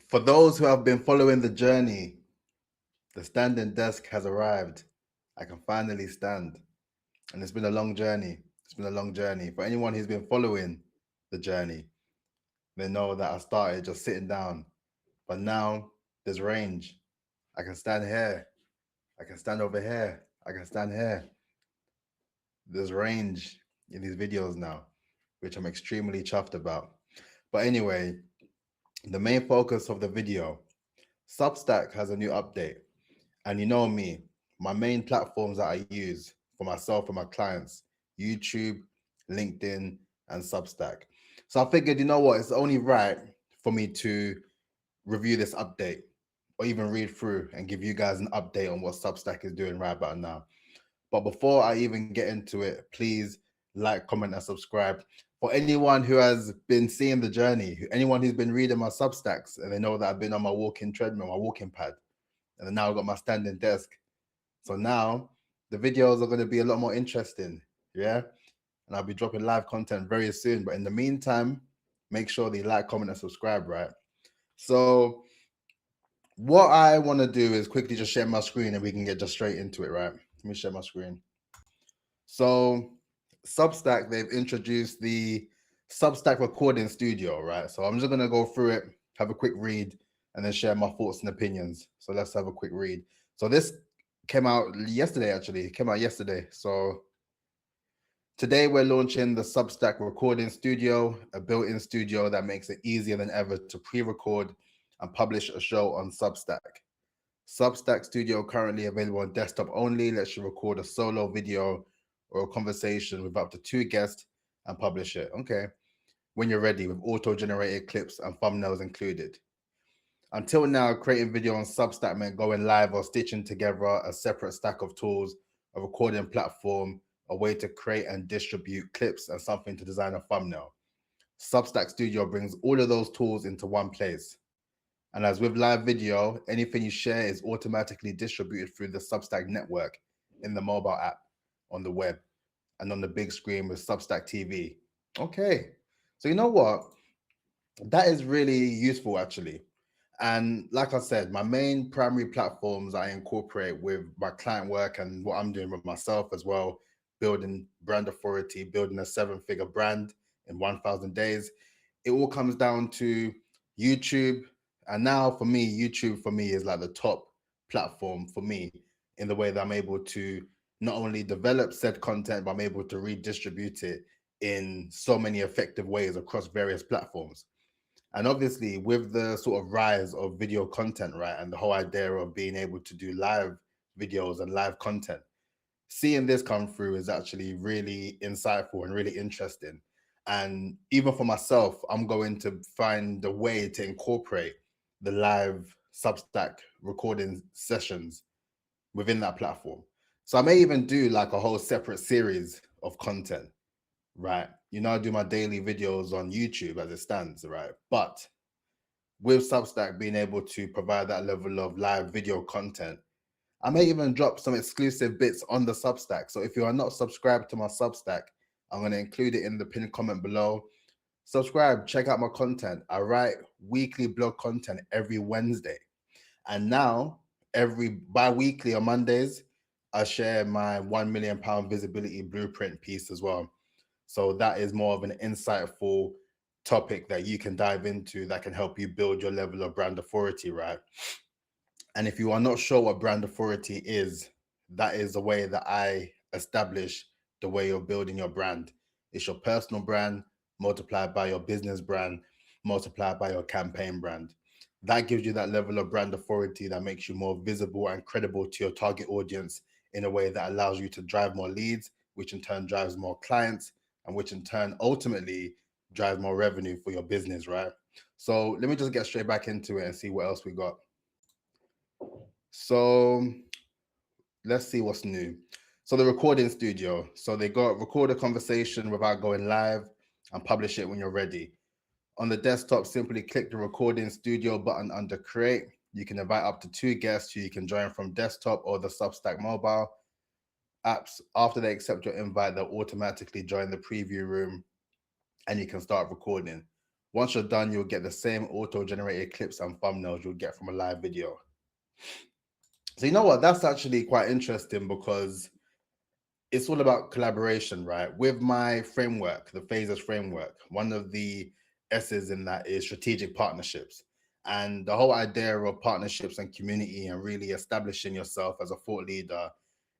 For those who have been following the journey, the standing desk has arrived. I can finally stand. And it's been a long journey. It's been a long journey. For anyone who's been following the journey, they know that I started just sitting down. But now there's range. I can stand here. I can stand over here. I can stand here. There's range in these videos now, which I'm extremely chuffed about. But anyway, the main focus of the video, Substack has a new update. And you know me, my main platforms that I use for myself and my clients, YouTube, LinkedIn, and Substack. So I figured, you know what, it's only right for me to review this update or even read through and give you guys an update on what Substack is doing right about now. But before I even get into it, please like, comment, and subscribe. For anyone who has been seeing the journey, anyone who's been reading my Substacks, and they know that I've been on my walking treadmill, my walking pad, and now I've got my standing desk. So now the videos are going to be a lot more interesting. Yeah. And I'll be dropping live content very soon. But in the meantime, make sure that you like, comment, and subscribe, right? So what I want to do is quickly just share my screen and we can get just straight into it, right? Let me share my screen. So Substack, they've introduced the Substack recording studio, right? So I'm just going to go through it, have a quick read, and then share my thoughts and opinions. So let's have a quick read. So this came out yesterday, actually. It came out yesterday. So today we're launching the Substack recording studio, a built-in studio that makes it easier than ever to pre-record and publish a show on Substack. Substack Studio currently available on desktop only, lets you record a solo video or a conversation with up to 2 guests and publish it. Okay. When you're ready, with auto-generated clips and thumbnails included. Until now, creating video on Substack meant going live or stitching together a separate stack of tools, a recording platform, a way to create and distribute clips, and something to design a thumbnail. Substack Studio brings all of those tools into one place. And as with live video, anything you share is automatically distributed through the Substack network in the mobile app, on the web, and on the big screen with Substack TV. Okay. So you know what? That is really useful, actually. And like I said, my main primary platforms I incorporate with my client work and what I'm doing with myself as well, building brand authority, building a 7-figure brand in 1,000 days. It all comes down to YouTube. And now for me, YouTube for me is like the top platform for me in the way that I'm able to not only develop said content, but I'm able to redistribute it in so many effective ways across various platforms. And obviously, with the sort of rise of video content, right, and the whole idea of being able to do live videos and live content, seeing this come through is actually really insightful and really interesting. And even for myself, I'm going to find a way to incorporate the live Substack recording sessions within that platform. So I may even do like a whole separate series of content, right? You know, I do my daily videos on YouTube as it stands, right? But with Substack being able to provide that level of live video content, I may even drop some exclusive bits on the Substack. So if you are not subscribed to my Substack, I'm going to include it in the pinned comment below. Subscribe, check out my content. I write weekly blog content every Wednesday. And now, every bi-weekly on Mondays, I share my £1 million visibility blueprint piece as well. So that is more of an insightful topic that you can dive into that can help you build your level of brand authority, right? And if you are not sure what brand authority is, that is the way that I establish the way you're building your brand. It's your personal brand multiplied by your business brand, multiplied by your campaign brand. That gives you that level of brand authority that makes you more visible and credible to your target audience in a way that allows you to drive more leads, which in turn drives more clients, and which in turn ultimately drives more revenue for your business, right? So let me just get straight back into it and see what else we got. So let's see what's new. So the recording studio. So they got record a conversation without going live and publish it when you're ready. On the desktop, simply click the recording studio button under create. You can invite up to 2 guests who you can join from desktop or the Substack mobile apps. After they accept your invite, they'll automatically join the preview room and you can start recording. Once you're done, you'll get the same auto-generated clips and thumbnails you'll get from a live video. So you know what? That's actually quite interesting because it's all about collaboration, right? With my framework, the phases framework, one of the S's in that is strategic partnerships. And the whole idea of partnerships and community and really establishing yourself as a thought leader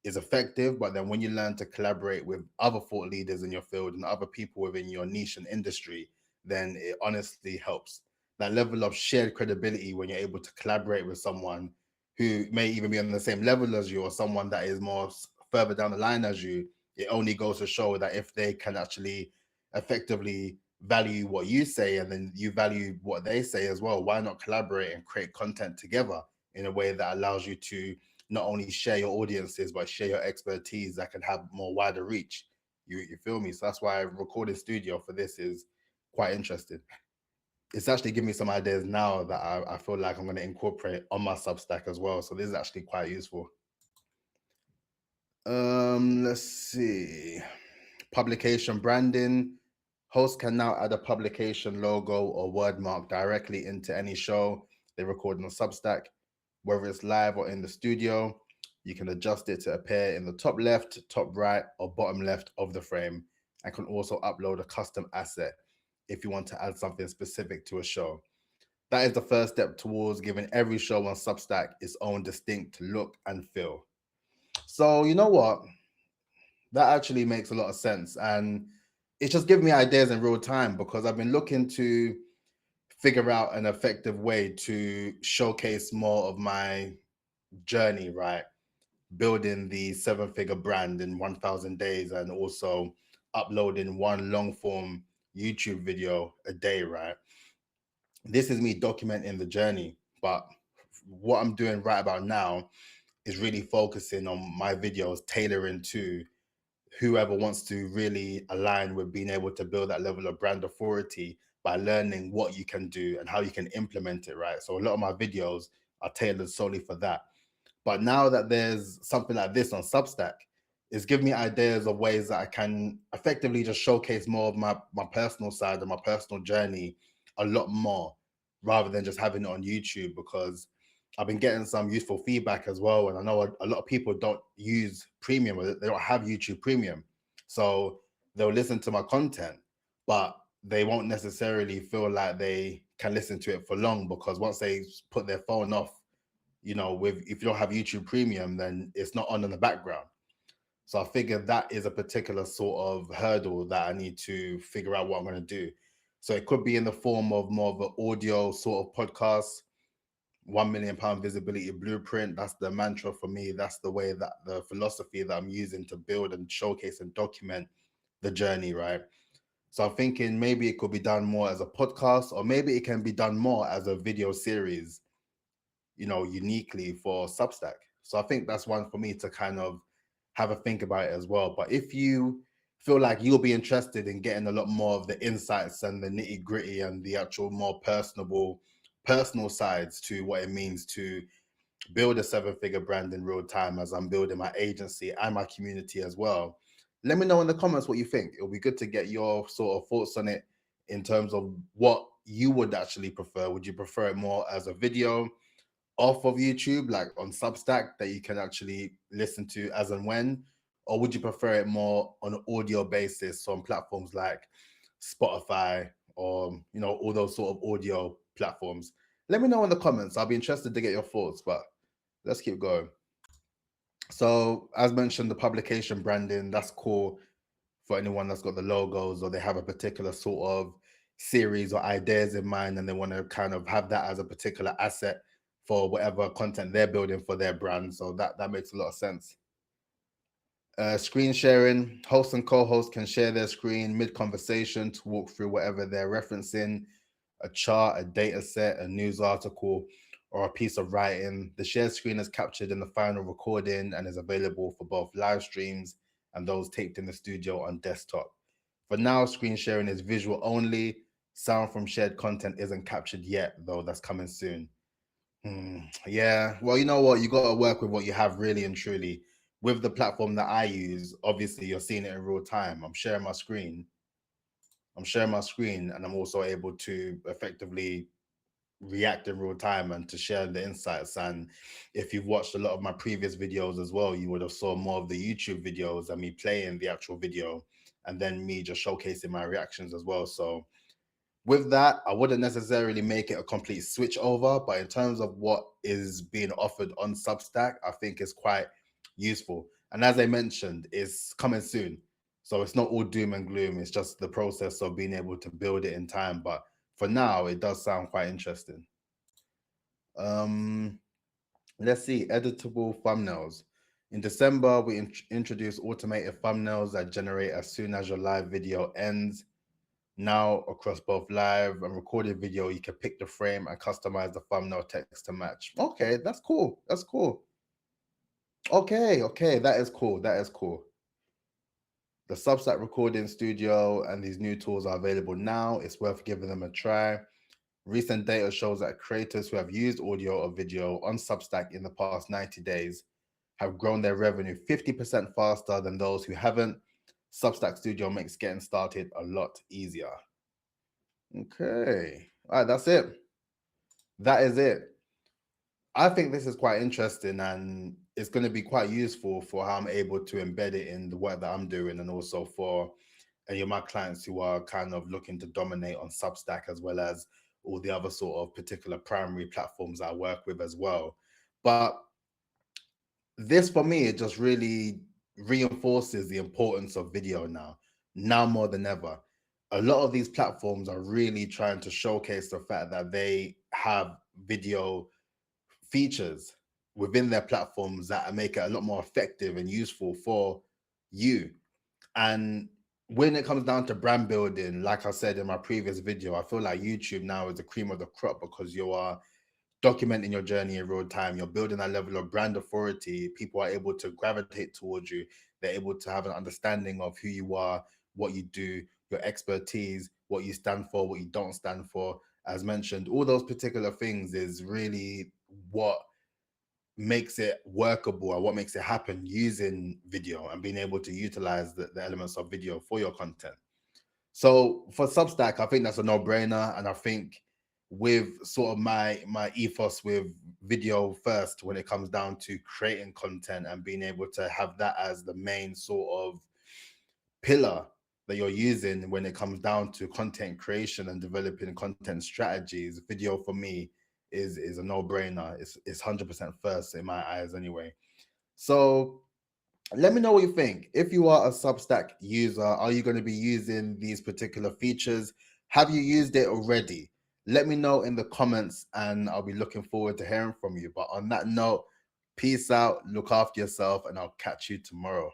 is effective. But then when you learn to collaborate with other thought leaders in your field and other people within your niche and industry, then it honestly helps. That level of shared credibility when you're able to collaborate with someone who may even be on the same level as you or someone that is more further down the line as you, it only goes to show that if they can actually effectively value what you say and then you value what they say as well, why not collaborate and create content together in a way that allows you to not only share your audiences but share your expertise that can have more wider reach. You feel me? So that's why recording studio for this is quite interesting. It's actually giving me some ideas now that I feel like I'm going to incorporate on my Substack as well. So this is actually quite useful. Let's see. Publication branding. Hosts can now add a publication logo or word mark directly into any show they record on Substack, whether it's live or in the studio. You can adjust it to appear in the top left, top right, or bottom left of the frame, and can also upload a custom asset if you want to add something specific to a show. That is the first step towards giving every show on Substack its own distinct look and feel. So, you know what? That actually makes a lot of sense. And it's just giving me ideas in real time because I've been looking to figure out an effective way to showcase more of my journey, right? Building the 7-figure brand in 1,000 days and also uploading one long form YouTube video a day, right? This is me documenting the journey. But what I'm doing right about now is really focusing on my videos, tailoring to whoever wants to really align with being able to build that level of brand authority by learning what you can do and how you can implement it, right? So a lot of my videos are tailored solely for that. But now that there's something like this on Substack, it's given me ideas of ways that I can effectively just showcase more of my personal side and my personal journey a lot more rather than just having it on YouTube because I've been getting some useful feedback as well. And I know a lot of people don't use premium or they don't have YouTube premium. So they'll listen to my content, but they won't necessarily feel like they can listen to it for long because once they put their phone off, with if you don't have YouTube Premium, then it's not on in the background. So I figured that is a particular sort of hurdle that I need to figure out what I'm going to do. So it could be in the form of more of an audio sort of podcast, £1 million visibility blueprint. That's the mantra for me. That's the way that the philosophy that I'm using to build and showcase and document the journey, right? So I'm thinking maybe it could be done more as a podcast, or maybe it can be done more as a video series uniquely for Substack. So I think that's one for me to kind of have a think about it as well. But if you feel like you'll be interested in getting a lot more of the insights and the nitty gritty and the actual more personal sides to what it means to build a 7-figure brand in real time as I'm building my agency and my community as well, let me know in the comments what you think. It'll be good to get your sort of thoughts on it in terms of what you would actually prefer. Would you prefer it more as a video off of YouTube, like on Substack, that you can actually listen to as and when? Or would you prefer it more on an audio basis, so on platforms like Spotify or, all those sort of audio platforms? Let me know in the comments. I'll be interested to get your thoughts, but let's keep going. So, as mentioned, the publication branding, that's cool for anyone that's got the logos or they have a particular sort of series or ideas in mind and they want to kind of have that as a particular asset for whatever content they're building for their brand. So that makes a lot of sense. Screen sharing, host and co-host can share their screen mid-conversation to walk through whatever they're referencing, a chart, a data set, a news article, or a piece of writing. The shared screen is captured in the final recording and is available for both live streams and those taped in the studio on desktop. For now, screen sharing is visual only. Sound from shared content isn't captured yet, though that's coming soon. Yeah, well, you know what? You got to work with what you have, really and truly. With the platform that I use, obviously you're seeing it in real time. I'm sharing my screen. I'm sharing my screen, and I'm also able to effectively react in real time and to share the insights. And if you've watched a lot of my previous videos as well, you would have saw more of the YouTube videos and me playing the actual video, and then me just showcasing my reactions as well. So with that, I wouldn't necessarily make it a complete switch over, but in terms of what is being offered on Substack, I think is quite useful. And as I mentioned, it's coming soon. So it's not all doom and gloom. It's just the process of being able to build it in time. But for now, it does sound quite interesting. Um, let's see, editable thumbnails. In December, we introduced automated thumbnails that generate as soon as your live video ends. Now, across both live and recorded video, you can pick the frame and customize the thumbnail text to match. Okay, that's cool. That's cool. Okay, that is cool. That is cool. The Substack recording studio and these new tools are available now. It's worth giving them a try. Recent data shows that creators who have used audio or video on Substack in the past 90 days have grown their revenue 50% faster than those who haven't. Substack Studio makes getting started a lot easier. Okay. All right, that's it. That is it. I think this is quite interesting, and it's going to be quite useful for how I'm able to embed it in the work that I'm doing, and also for any of my clients who are kind of looking to dominate on Substack, as well as all the other sort of particular primary platforms I work with as well. But this for me, it just really reinforces the importance of video now more than ever. A lot of these platforms are really trying to showcase the fact that they have video features within their platforms that make it a lot more effective and useful for you. And when it comes down to brand building, like I said in my previous video, I feel like YouTube now is the cream of the crop because you are documenting your journey in real time. You're building that level of brand authority. People are able to gravitate towards you. They're able to have an understanding of who you are, what you do, your expertise, what you stand for, what you don't stand for. As mentioned, all those particular things is really what makes it workable and what makes it happen using video and being able to utilize the elements of video for your content. So for Substack, I think that's a no-brainer, and I think with sort of my ethos with video first, when it comes down to creating content and being able to have that as the main sort of pillar that you're using when it comes down to content creation and developing content strategies, video for me is a no-brainer. It's 100% first in my eyes anyway. So let me know what you think. If you are a Substack user, are you going to be using these particular features? Have you used it already? Let me know in the comments, and I'll be looking forward to hearing from you. But on that note, peace out, look after yourself, and I'll catch you tomorrow.